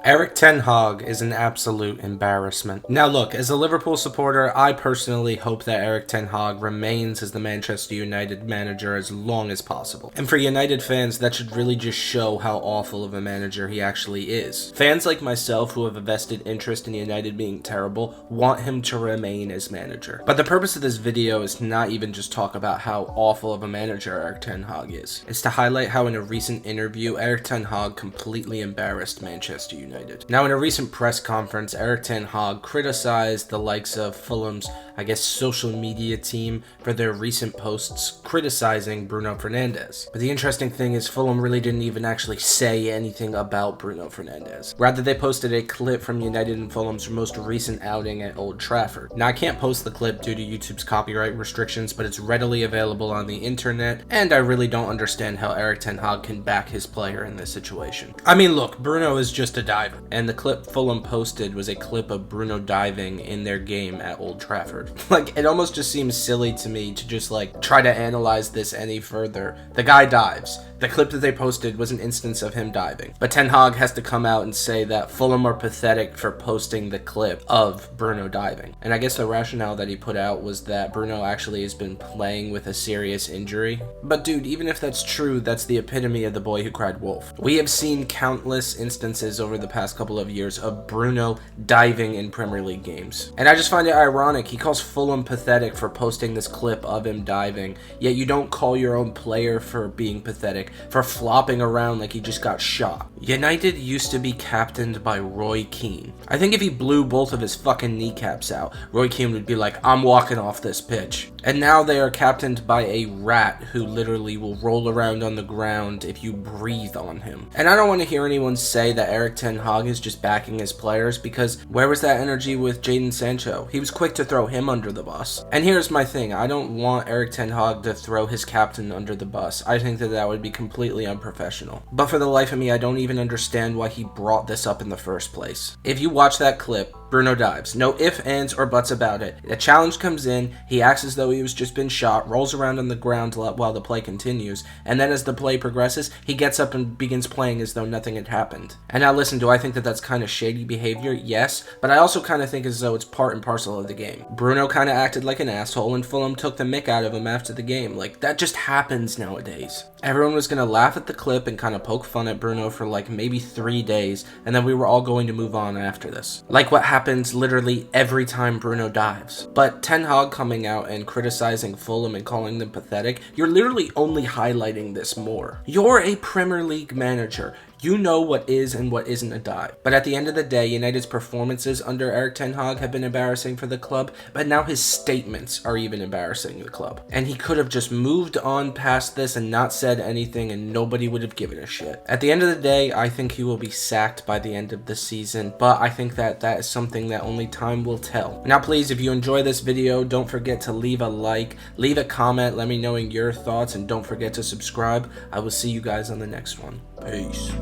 Erik Ten Hag is an absolute embarrassment. Now look, as a Liverpool supporter, I personally hope that Erik Ten Hag remains as the Manchester United manager as long as possible. And for United fans, that should really just show how awful of a manager he actually is. Fans like myself who have a vested interest in United being terrible want him to remain as manager. But the purpose of this video is to not even just talk about how awful of a manager Erik Ten Hag is. It's to highlight how in a recent interview, Erik Ten Hag completely embarrassed Manchester United. Now, in a recent press conference, Erik Ten Hag criticized the likes of Fulham's, social media team for their recent posts criticizing Bruno Fernandez. But the interesting thing is Fulham really didn't even actually say anything about Bruno Fernandez. Rather, they posted a clip from United and Fulham's most recent outing at Old Trafford. Now, I can't post the clip due to YouTube's copyright restrictions, but it's readily available on the internet, and I really don't understand how Erik Ten Hag can back his player in this situation. I mean, look, Bruno is just a diver, and the clip Fulham posted was a clip of Bruno diving in their game at Old Trafford. It almost just seems silly to me to just try to analyze this any further. The guy dives. The clip that they posted was an instance of him diving. But Ten Hag has to come out and say that Fulham are pathetic for posting the clip of Bruno diving. And I guess the rationale that he put out was that Bruno actually has been playing with a serious injury. But dude, even if that's true, that's the epitome of the boy who cried wolf. We have seen countless instances over the past couple of years of Bruno diving in Premier League games. And I just find it ironic. He calls Fulham pathetic for posting this clip of him diving, yet you don't call your own player for being pathetic, for flopping around like he just got shot. United used to be captained by Roy Keane. I think if he blew both of his fucking kneecaps out, Roy Keane would be like, I'm walking off this pitch. And now they are captained by a rat who literally will roll around on the ground if you breathe on him. And I don't want to hear anyone say that Erik Ten Hag is just backing his players, because where was that energy with Jadon Sancho? He was quick to throw him under the bus. And here's my thing, I don't want Erik Ten Hag to throw his captain under the bus. I think that would be completely unprofessional. But for the life of me, I don't even understand why he brought this up in the first place. If you watch that clip, Bruno dives. No ifs, ands, or buts about it. A challenge comes in, he acts as though he was just been shot, rolls around on the ground while the play continues, and then as the play progresses, he gets up and begins playing as though nothing had happened. And now listen, do I think that that's kind of shady behavior? Yes, but I also kind of think as though it's part and parcel of the game. Bruno kind of acted like an asshole, and Fulham took the mick out of him after the game. That just happens nowadays. Everyone was going to laugh at the clip and kind of poke fun at Bruno for maybe 3 days, and then we were all going to move on after this. Like what happens literally every time Bruno dives. But Ten Hag coming out and criticizing Fulham and calling them pathetic, you're literally only highlighting this more. You're a Premier League manager. You know what is and what isn't a dive. But at the end of the day, United's performances under Erik Ten Hag have been embarrassing for the club, but now his statements are even embarrassing the club. And he could have just moved on past this and not said anything, and nobody would have given a shit. At the end of the day, I think he will be sacked by the end of the season, but I think that is something that only time will tell. Now please, if you enjoy this video, don't forget to leave a like, leave a comment, let me know your thoughts, and don't forget to subscribe. I will see you guys on the next one. Peace.